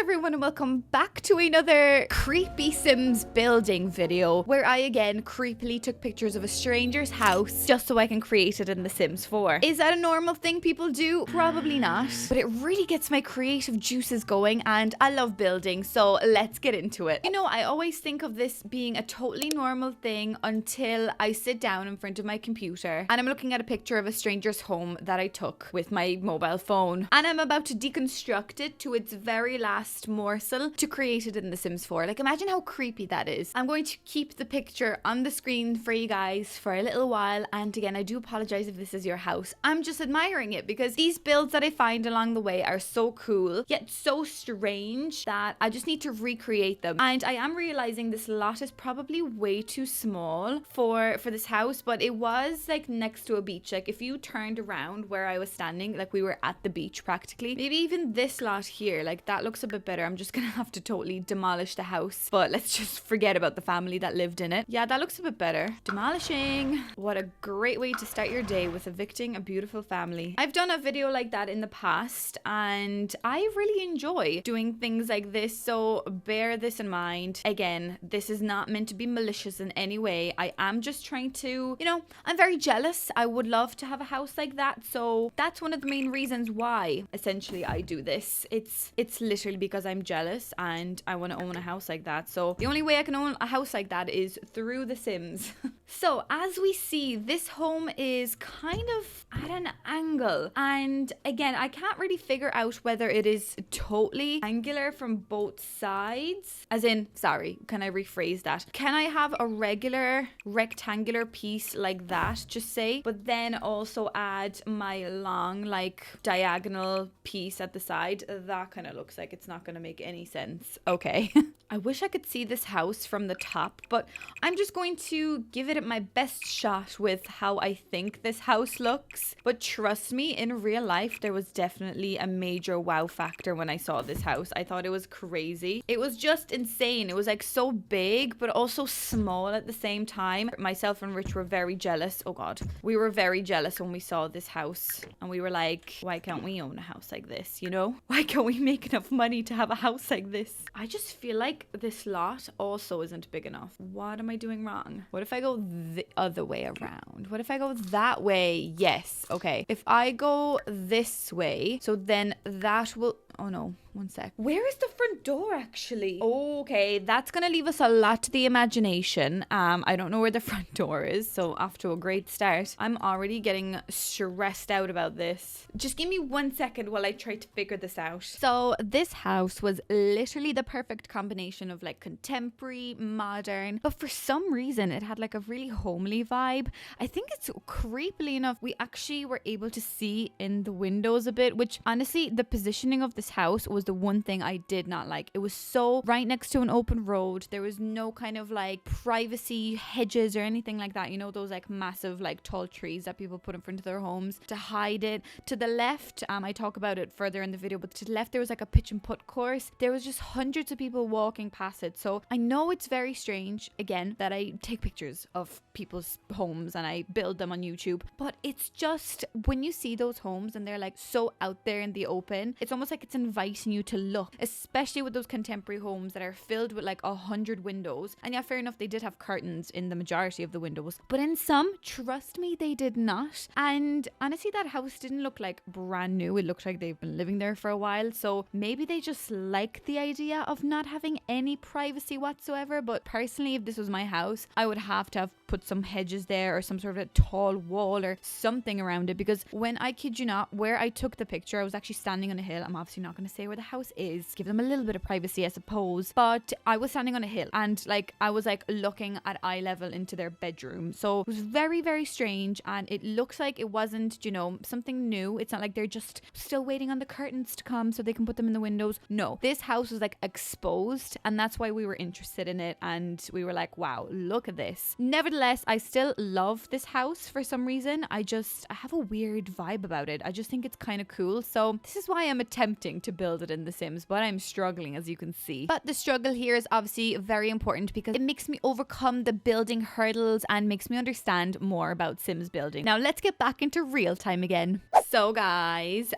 everyone and welcome back to another creepy Sims building video where I again creepily took pictures of a stranger's house just so I can create it in The Sims 4. Is that a normal thing people do? Probably not, but it really gets my creative juices going and I love building, so let's get into it. You know, I always think of this being a totally normal thing until I sit down in front of my computer and I'm looking at a picture of a stranger's home that I took with my mobile phone and I'm about to deconstruct it to its very last morsel to create it in The Sims 4. Like, imagine how creepy that is. I'm going to keep the picture on the screen for you guys for a little while, and again, I do apologize if this is your house. I'm just admiring it because these builds that I find along the way are so cool, yet so strange that I just need to recreate them. And I am realizing this lot is probably way too small for this house, but it was like next to a beach. Like, if you turned around where I was standing, like we were at the beach practically. Maybe even this lot here, like that looks a bit better. I'm just gonna have to totally demolish the house, but let's just forget about the family that lived in it. Yeah, that looks a bit better. Demolishing. What a great way to start your day, with evicting a beautiful family. I've done a video like that in the past and I really enjoy doing things like this, so bear this in mind. Again, this is not meant to be malicious in any way. I am just trying to, you know, I'm very jealous. I would love to have a house like that, so that's one of the main reasons why essentially I do this. It's literally because I'm jealous and I want to own a house like that. So the only way I can own a house like that is through The Sims. So as we see, this home is kind of at an angle, and again, I can't really figure out whether it is totally angular from both sides, as in, sorry, can I rephrase that? Can I have a regular rectangular piece like that, just say, but then also add my long like diagonal piece at the side? That kind of looks like it's not going to make any sense. Okay. I wish I could see this house from the top, but I'm just going to give it my best shot with how I think this house looks. But trust me, in real life, there was definitely a major wow factor when I saw this house. I thought it was crazy. It was just insane. It was like so big, but also small at the same time. Myself and Rich were very jealous. Oh God. We were very jealous when we saw this house. And we were like, why can't we own a house like this, you know? Why can't we make enough money to have a house like this? I just feel like this lot also isn't big enough. What am I doing wrong? What if I go the other way around? What if I go that way? Yes. Okay. If I go this way, so then that will... Oh no, one sec. Where is the front door actually? Okay, that's gonna leave us a lot to the imagination. I don't know where the front door is, so off to a great start. I'm already getting stressed out about this. Just give me 1 second while I try to figure this out. So this house was literally the perfect combination of like contemporary, modern, but for some reason it had like a really homely vibe. I think it's creepily enough, we actually were able to see in the windows a bit, which honestly, the positioning of this house was the one thing I did not like. It was so right next to an open road. There was no kind of like privacy hedges or anything like that. You know, those like massive like tall trees that people put in front of their homes to hide it. To the left, I talk about it further in the video, but to the left there was like a pitch and putt course. There was just hundreds of people walking past it. So I know it's very strange, again, that I take pictures of people's homes and I build them on YouTube, but it's just when you see those homes and they're like so out there in the open, it's almost like it's inviting you to look, especially with those contemporary homes that are filled with like 100 windows. And yeah, fair enough, they did have curtains in the majority of the windows, but in some, trust me, they did not. And honestly, that house didn't look like brand new. It looked like they've been living there for a while, so maybe they just like the idea of not having any privacy whatsoever. But personally, if this was my house, I would have to have put some hedges there or some sort of a tall wall or something around it, because when I kid you not, where I took the picture, I was actually standing on a hill. I'm obviously not going to say where the house is, give them a little bit of privacy, I suppose, but I was standing on a hill and like I was like looking at eye level into their bedroom, so it was very, very strange. And it looks like it wasn't, you know, something new. It's not like they're just still waiting on the curtains to come so they can put them in the windows. No, this house was like exposed, and that's why we were interested in it and we were like, wow, look at this. Nevertheless, nonetheless, I still love this house for some reason. I have a weird vibe about it. I just think it's kind of cool. So this is why I'm attempting to build it in The Sims, but I'm struggling, as you can see. But the struggle here is obviously very important because it makes me overcome the building hurdles and makes me understand more about Sims building. Now let's get back into real time again. So guys,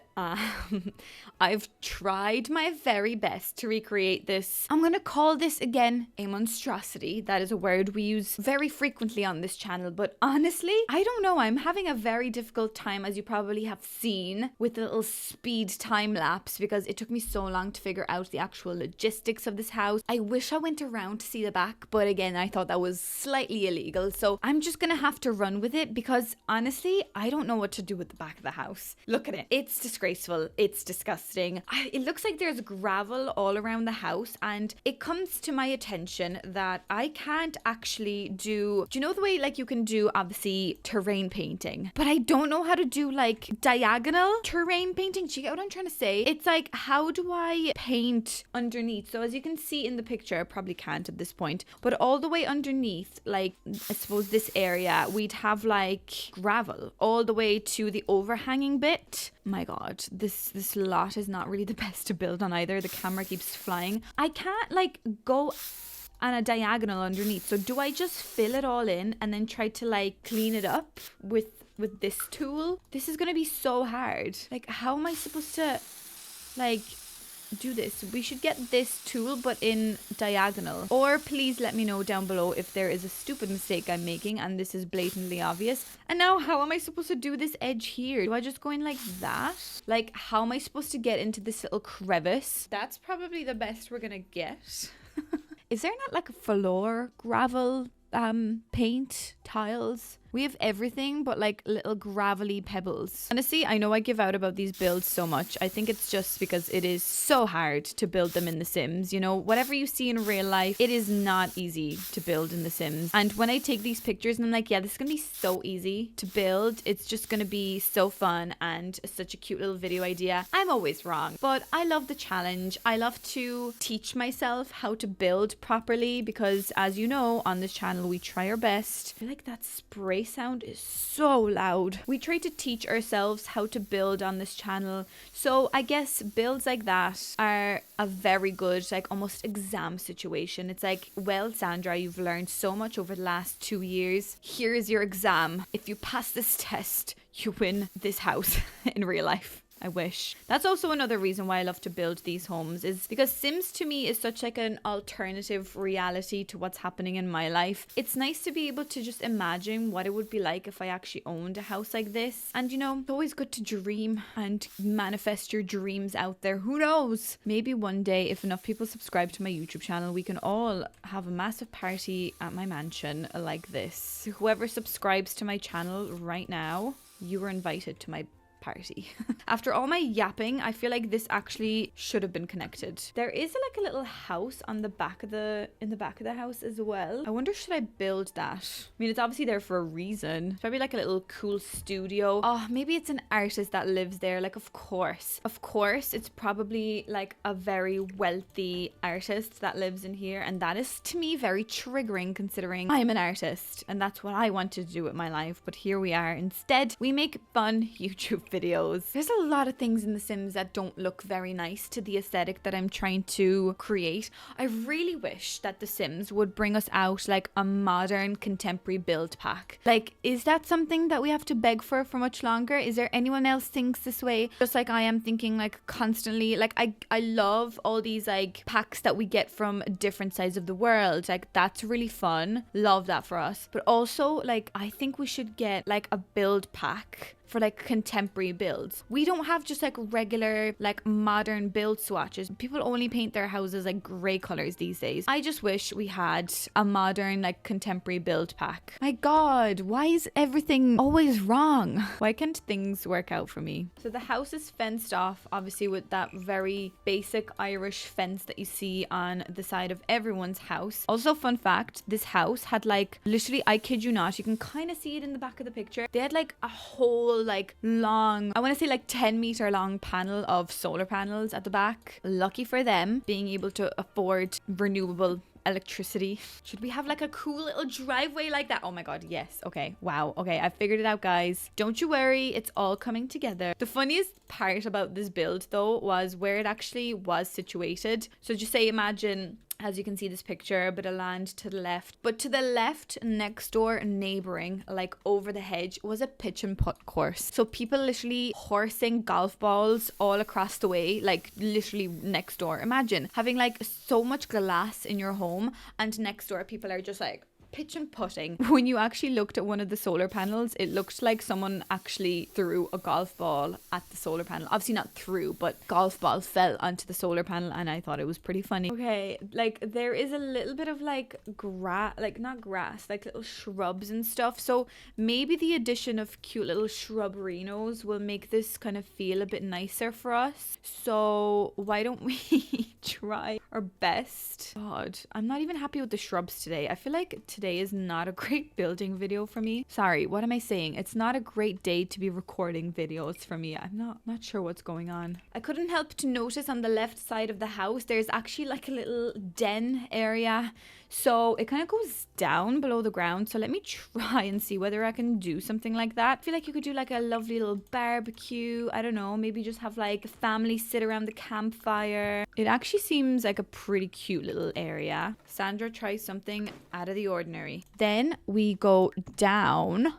I've tried my very best to recreate this. I'm gonna call this again a monstrosity. That is a word we use very frequently on this channel, but honestly, I don't know. I'm having a very difficult time, as you probably have seen, with the little speed time lapse because it took me so long to figure out the actual logistics of this house. I wish I went around to see the back, but again, I thought that was slightly illegal. So I'm just gonna have to run with it because honestly, I don't know what to do with the back of the house. Look at it. It's disgraceful. It's disgusting. It looks like there's gravel all around the house, and it comes to my attention that I can't actually do you know the way like you can do obviously terrain painting, but I don't know how to do like diagonal terrain painting. Do you get what I'm trying to say? It's like, how do I paint underneath? So as you can see in the picture, I probably can't at this point, but all the way underneath, like I suppose this area, we'd have like gravel all the way to the overhanging bit. My god, this lot is not really the best to build on either. The camera keeps flying. I can't like go on a diagonal underneath. So do I just fill it all in and then try to like clean it up with this tool? This is gonna be so hard. Like, how am I supposed to like do this? We should get this tool but in diagonal. Or please let me know down below if there is a stupid mistake I'm making and this is blatantly obvious. And now how am I supposed to do this edge here? Do I just go in like that? Like, how am I supposed to get into this little crevice? That's probably the best we're gonna get. Is there not like a floor gravel paint tiles? We have everything but like little gravelly pebbles. Honestly, I know I give out about these builds so much. I think it's just because it is so hard to build them in The Sims. You know, whatever you see in real life, it is not easy to build in The Sims. And when I take these pictures and I'm like, yeah, this is gonna be so easy to build. It's just gonna be so fun and such a cute little video idea. I'm always wrong, but I love the challenge. I love to teach myself how to build properly because, as you know, on this channel, we try our best. I feel like that spray sound is so loud. We try to teach ourselves how to build on this channel. So I guess builds like that are a very good, like almost exam situation. It's like, well, Sandra, you've learned so much over the last 2 years. Here's your exam. If you pass this test, you win this house in real life. I wish. That's also another reason why I love to build these homes, is because Sims to me is such like an alternative reality to what's happening in my life. It's nice to be able to just imagine what it would be like if I actually owned a house like this. And you know, it's always good to dream and manifest your dreams out there. Who knows? Maybe one day, if enough people subscribe to my YouTube channel, we can all have a massive party at my mansion like this. Whoever subscribes to my channel right now, you are invited to my party. After all my yapping, I feel like this actually should have been connected. There is like a little house on the back of the back of the house as well. I wonder, should I build that? I mean, it's obviously there for a reason. It's probably like a little cool studio. Oh, maybe it's an artist that lives there. Like, of course it's probably like a very wealthy artist that lives in here, and that is to me very triggering considering I'm an artist and that's what I wanted to do with my life. But here we are. Instead, we make fun YouTube videos. There's a lot of things in The Sims that don't look very nice to the aesthetic that I'm trying to create. I really wish that The Sims would bring us out like a modern contemporary build pack. Like, is that something that we have to beg for much longer? Is there anyone else thinks this way? Just like I am thinking like constantly. Like, I love all these like packs that we get from different sides of the world. Like, that's really fun. Love that for us. But also, like, I think we should get like a build pack for like contemporary builds. We don't have just like regular like modern build swatches. People only paint their houses like grey colors these days. I just wish we had a modern like contemporary build pack. My god, why is everything always wrong? Why can't things work out for me? So the house is fenced off, obviously, with that very basic Irish fence that you see on the side of everyone's house. Also, fun fact, this house had like, literally, I kid you not, you can kind of see it in the back of the picture. They had like a whole like long, I want to say like 10-meter long panel of solar panels at the back. Lucky for them, being able to afford renewable electricity. Should we have like a cool little driveway like that? Oh my god, yes. Okay, wow. Okay, I figured it out, guys. Don't you worry, it's all coming together. The funniest part about this build though was where it actually was situated. So just say, imagine, as you can see this picture, a bit of land to the left, but to the left, next door, neighboring, like over the hedge, was a pitch and putt course. So people literally horsing golf balls all across the way, like literally next door. Imagine having like so much glass in your home, and next door people are just like pitch and putting. When you actually looked at one of the solar panels, it looked like someone actually threw a golf ball at the solar panel. Obviously not threw, but golf ball fell onto the solar panel, and I thought it was pretty funny. Okay, like there is a little bit of like grass, like not grass, like little shrubs and stuff. So maybe the addition of cute little shruberinos will make this kind of feel a bit nicer for us. So why don't we try our best? God, I'm not even happy with the shrubs today. I feel like today is not a great building video for me. Sorry, what am I saying? It's not a great day to be recording videos for me. I'm not sure what's going on. I couldn't help to notice on the left side of the house, there's actually like a little den area. So it kind of goes down below the ground. So let me try and see whether I can do something like that. I feel like you could do like a lovely little barbecue. I don't know, maybe just have like the family sit around the campfire. It actually seems like a pretty cute little area. Sandra tries something out of the ordinary. Then we go down.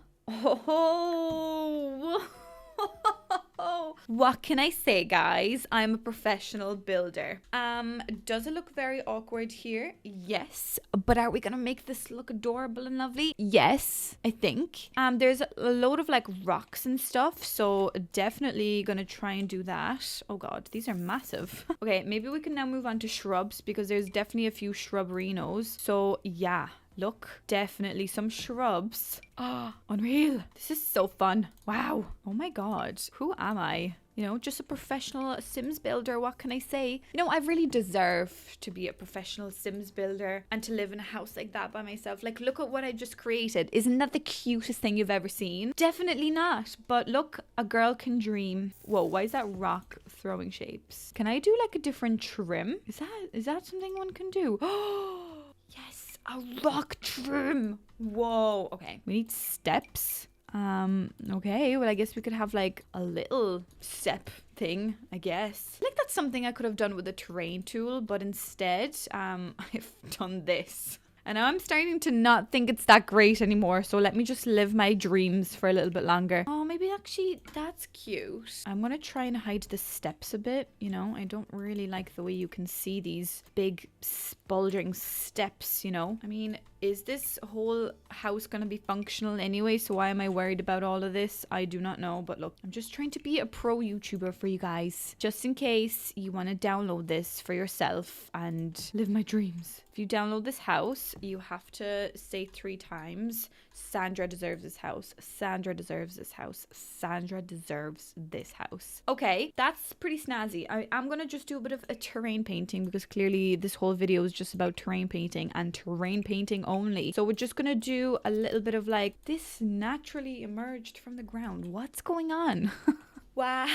Oh, what can I say, guys? I'm a professional builder. Does it look very awkward here? Yes. But are we gonna make this look adorable and lovely? Yes, I think. There's a load of like rocks and stuff, so definitely gonna try and do that. Oh god, these are massive. Okay, maybe we can now move on to shrubs, because there's definitely a few shruberinos. So yeah, look, definitely some shrubs. Oh, unreal. This is so fun. Wow. Oh my god. Who am I? You know, just a professional Sims builder. What can I say? You know, I really deserve to be a professional Sims builder and to live in a house like that by myself. Like, look at what I just created. Isn't that the cutest thing you've ever seen? Definitely not. But look, a girl can dream. Whoa, why is that rock throwing shapes? Can I do like a different trim? Is that something one can do? Oh, yes, a rock trim. Whoa. Okay, we need steps. Okay, well, I guess we could have like a little step thing, I guess. Like, that's something I could have done with a terrain tool, but instead, I've done this. And now I'm starting to not think it's that great anymore, so let me just live my dreams for a little bit longer. Oh, maybe actually that's cute. I'm gonna try and hide the steps a bit, you know? I don't really like the way you can see these big bulging steps, you know? I mean, is this whole house gonna be functional anyway? So why am I worried about all of this? I do not know, but look, I'm just trying to be a pro YouTuber for you guys, just in case you want to download this for yourself and live my dreams. If you download this house, you have to say 3 times, Sandra deserves this house. Sandra deserves this house. Sandra deserves this house. Okay, that's pretty snazzy. I'm gonna just do a bit of a terrain painting, because clearly this whole video is just about terrain painting and terrain painting only. So we're just gonna do a little bit of like, this naturally emerged from the ground. What's going on? Wow.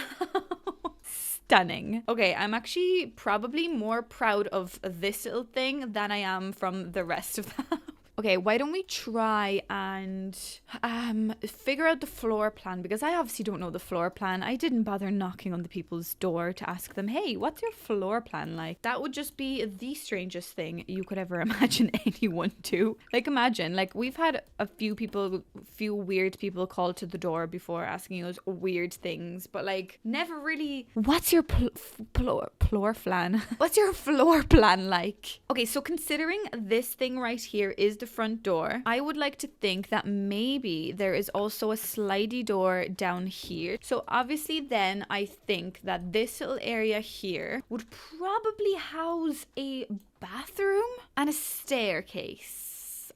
Stunning. Okay, I'm actually probably more proud of this little thing than I am from the rest of the house. Okay, why don't we try and figure out the floor plan, because I obviously don't know the floor plan. I didn't bother knocking on the people's door to ask them, hey, what's your floor plan like? That would just be the strangest thing you could ever imagine anyone do. Like, imagine, like, we've had a few weird people call to the door before asking us weird things, but like, never really, what's your floor plan? What's your floor plan like? Okay, so considering this thing right here is the front door, I would like to think that maybe there is also a slidey door down here. So obviously then I think that this little area here would probably house a bathroom and a staircase,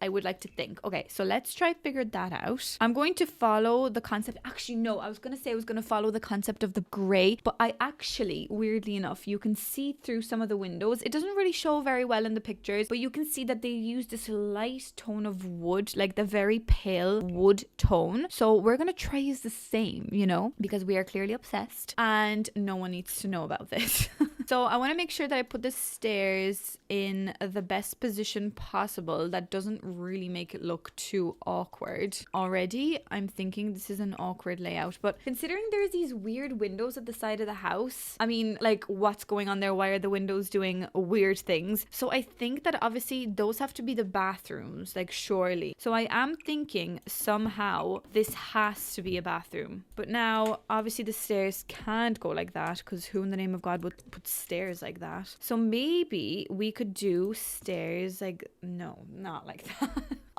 I would like to think. Okay, so let's try figure that out. I'm going to follow the concept. Actually, no, I was going to say I was going to follow the concept of the grey, but I actually, weirdly enough, you can see through some of the windows. It doesn't really show very well in the pictures, but you can see that they use this light tone of wood, like the very pale wood tone. So we're going to try use the same, you know, because we are clearly obsessed and no one needs to know about this. So I want to make sure that I put the stairs in the best position possible that doesn't really make it look too awkward. Already, I'm thinking this is an awkward layout, but considering there's these weird windows at the side of the house, I mean, like, what's going on there? Why are the windows doing weird things? So I think that obviously those have to be the bathrooms, like, surely. So I am thinking somehow this has to be a bathroom. But now, obviously the stairs can't go like that, because who in the name of God would put stairs like that? So maybe we could do stairs like, no, not like that.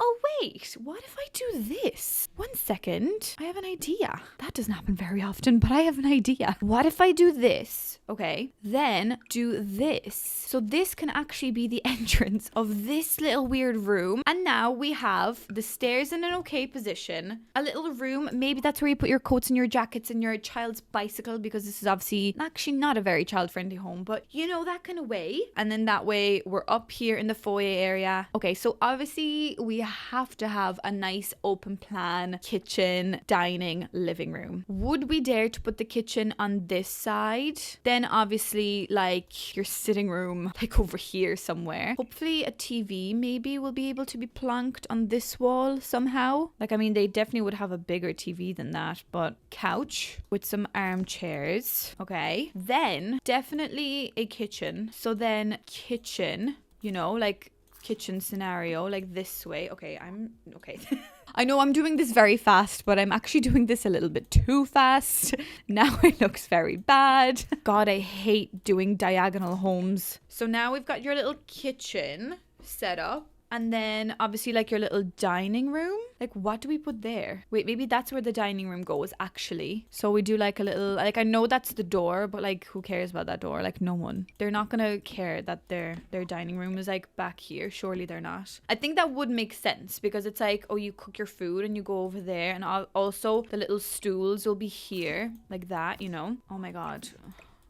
Oh, wait, what if I do this? 1 second, I have an idea. That doesn't happen very often, but I have an idea. What if I do this? Okay, then do this. So this can actually be the entrance of this little weird room. And now we have the stairs in an okay position. A little room, maybe that's where you put your coats and your jackets and your child's bicycle, because this is obviously actually not a very child-friendly home, but you know, that kind of way. And then that way we're up here in the foyer area. Okay, so obviously we have to have a nice open plan kitchen, dining, living room. Would we dare to put the kitchen on this side? Then obviously like your sitting room like over here somewhere. Hopefully a TV maybe will be able to be planked on this wall somehow. Like, I mean, they definitely would have a bigger TV than that, but couch with some armchairs. Okay, then definitely a kitchen. So then kitchen, you know, like kitchen scenario like this way. Okay. I know I'm doing this very fast, but I'm actually doing this a little bit too fast. Now it looks very bad. God, I hate doing diagonal homes. So now we've got your little kitchen set up. And then obviously like your little dining room. Like, what do we put there? Wait, maybe that's where the dining room goes actually. So we do like a little, like, I know that's the door, but like who cares about that door? Like, no one. They're not gonna care that their dining room is like back here. Surely they're not. I think that would make sense, because it's like, oh, you cook your food and you go over there, and also the little stools will be here like that, you know. Oh my God.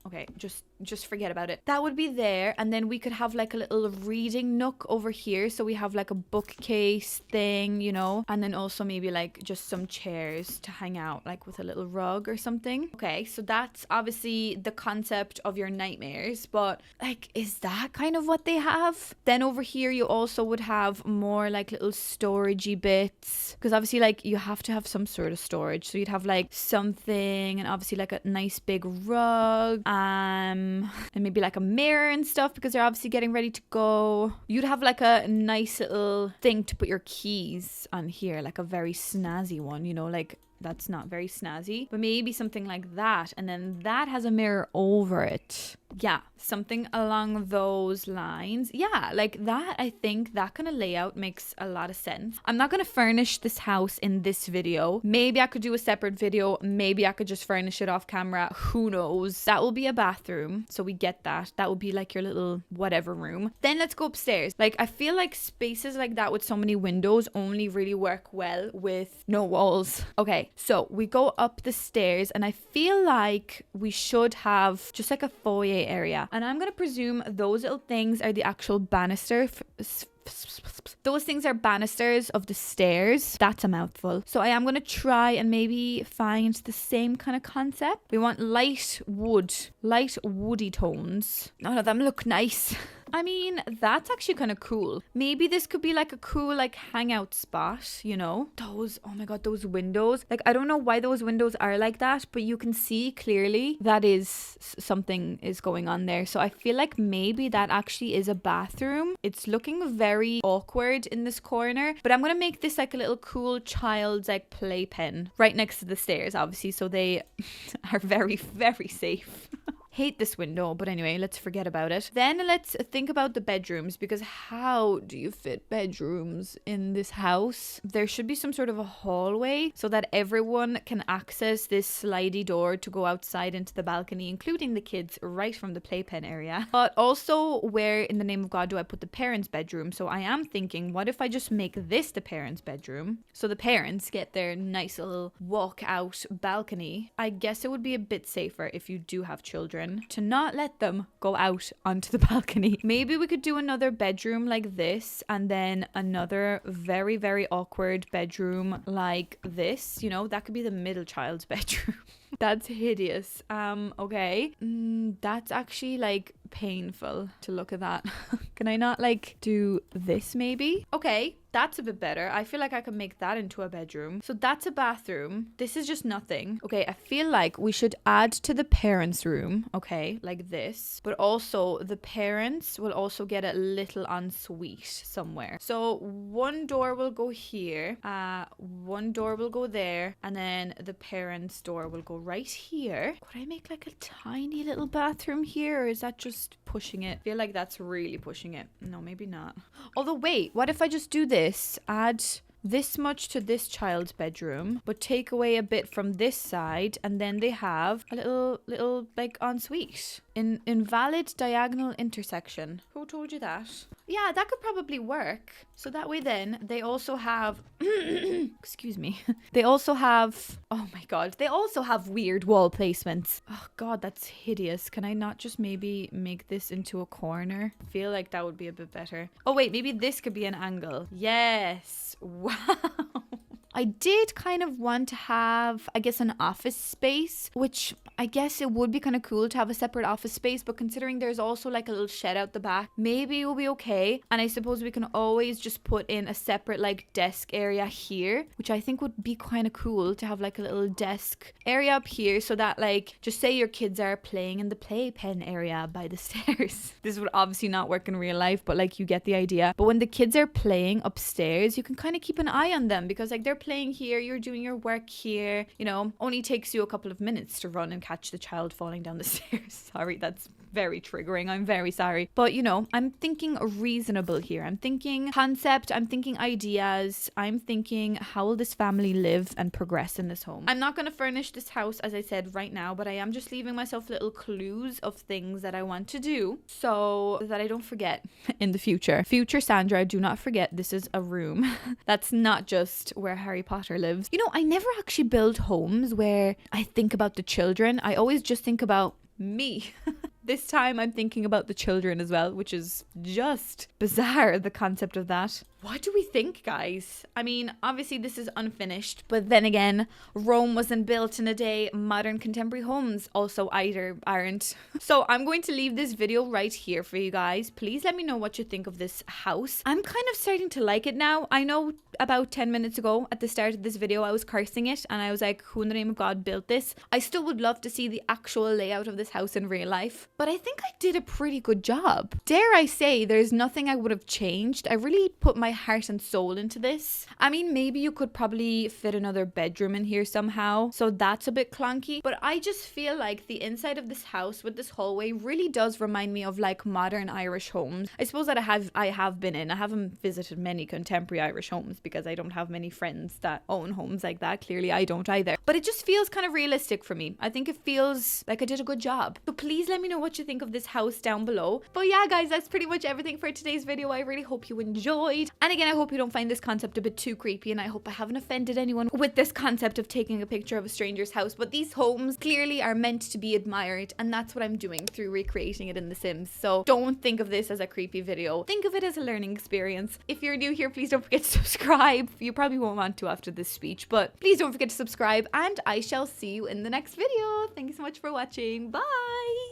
Okay, just forget about it. That would be there. And then we could have like a little reading nook over here. So we have like a bookcase thing, you know, and then also maybe like just some chairs to hang out, like with a little rug or something. Okay, so that's obviously the concept of your nightmares, but like, is that kind of what they have? Then over here you also would have more like little storagey bits, because obviously like you have to have some sort of storage. So you'd have like something, and obviously like a nice big rug, and maybe like a mirror and stuff, because they're obviously getting ready to go. You'd have like a nice little thing to put your keys on here, like a very snazzy one, you know, like that's not very snazzy, but maybe something like that. And then that has a mirror over it. Yeah, something along those lines. Yeah, like that. I think that kind of layout makes a lot of sense. I'm not going to furnish this house in this video. Maybe I could do a separate video. Maybe I could just furnish it off camera. Who knows? That will be a bathroom. So we get that. That will be like your little whatever room. Then let's go upstairs. Like, I feel like spaces like that with so many windows only really work well with no walls. Okay, so we go up the stairs, and I feel like we should have just like a foyer area, and I'm gonna presume those little things are the actual banister. Those things are banisters of the stairs. That's a mouthful. So I am going to try and maybe find the same kind of concept. We want light woody tones. None of them look nice. I mean, that's actually kind of cool. Maybe this could be like a cool like hangout spot, you know? Those, oh my God, those windows. Like, I don't know why those windows are like that, but you can see clearly that is something is going on there. So I feel like maybe that actually is a bathroom. It's looking very awkward in this corner, but I'm going to make this like a little cool child's like playpen right next to the stairs, obviously, so they are very, very safe. Hate this window, but anyway, let's forget about it. Then let's think about the bedrooms, because how do you fit bedrooms in this house? There should be some sort of a hallway so that everyone can access this slidey door to go outside into the balcony, including the kids, right from the playpen area. But also, where in the name of God do I put the parents' bedroom? So I am thinking, what if I just make this the parents' bedroom? So the parents get their nice little walk out balcony. I guess it would be a bit safer if you do have children. children to not let them go out onto the balcony. Maybe we could do another bedroom like this, and then another very, very awkward bedroom like this. You know, that could be the middle child's bedroom. That's hideous. Okay. That's actually like painful to look at that. Can I not like do this maybe? Okay, that's a bit better. I feel like I can make that into a bedroom. So that's a bathroom. This is just nothing. Okay, I feel like we should add to the parents' room. Okay, like this. But also the parents will also get a little ensuite somewhere. So one door will go here. One door will go there. And then the parents' door will go right here. Could I make like a tiny little bathroom here, or is that just pushing it? I feel like that's really pushing it. No, maybe not. Although wait, what if I just do this? Add this much to this child's bedroom, but take away a bit from this side, and then they have a little like ensuite. Invalid diagonal intersection. Who told you that? Yeah, that could probably work. So that way then they also have excuse me. They also have, oh my god, they also have weird wall placements. Oh god, that's hideous. Can I not just maybe make this into a corner? I feel like that would be a bit better. Oh wait, maybe this could be an angle. Yes. Wow. I did kind of want to have, I guess, an office space, which I guess it would be kind of cool to have a separate office space, but considering there's also like a little shed out the back, maybe it will be okay. And I suppose we can always just put in a separate like desk area here, which I think would be kind of cool to have like a little desk area up here, so that like, just say your kids are playing in the playpen area by the stairs. This would obviously not work in real life, but like you get the idea. But when the kids are playing upstairs, you can kind of keep an eye on them, because like they're playing here, you're doing your work here, you know, only takes you a couple of minutes to run and catch the child falling down the stairs. Sorry, that's very triggering. I'm very sorry. But you know, I'm thinking reasonable here. I'm thinking concept, I'm thinking ideas, I'm thinking how will this family live and progress in this home. I'm not going to furnish this house, as I said, right now, but I am just leaving myself little clues of things that I want to do so that I don't forget in the future. Future Sandra, do not forget this is a room. That's not just where Harry Potter lives. You know, I never actually build homes where I think about the children. I always just think about me. This time I'm thinking about the children as well, which is just bizarre, the concept of that. What do we think, guys? I mean, obviously this is unfinished, but then again, Rome wasn't built in a day. Modern contemporary homes also either aren't. So I'm going to leave this video right here for you guys. Please let me know what you think of this house. I'm kind of starting to like it now. I know about 10 minutes ago at the start of this video, I was cursing it and I was like, who in the name of God built this? I still would love to see the actual layout of this house in real life, but I think I did a pretty good job. Dare I say, there's nothing I would have changed. I really put my heart and soul into this. I mean, maybe you could probably fit another bedroom in here somehow, so that's a bit clunky, but I just feel like the inside of this house with this hallway really does remind me of like modern Irish homes. I suppose that I have been in. I haven't visited many contemporary Irish homes because I don't have many friends that own homes like that. Clearly I don't either, but it just feels kind of realistic for me. I think it feels like I did a good job. So please let me know what you think of this house down below. But yeah, guys, that's pretty much everything for today's video. I really hope you enjoyed, and again, I hope you don't find this concept a bit too creepy, and I hope I haven't offended anyone with this concept of taking a picture of a stranger's house. But these homes clearly are meant to be admired, and that's what I'm doing through recreating it in The Sims. So don't think of this as a creepy video. Think of it as a learning experience. If you're new here, please don't forget to subscribe. You probably won't want to after this speech, but please don't forget to subscribe, and I shall see you in the next video. Thank you so much for watching. Bye!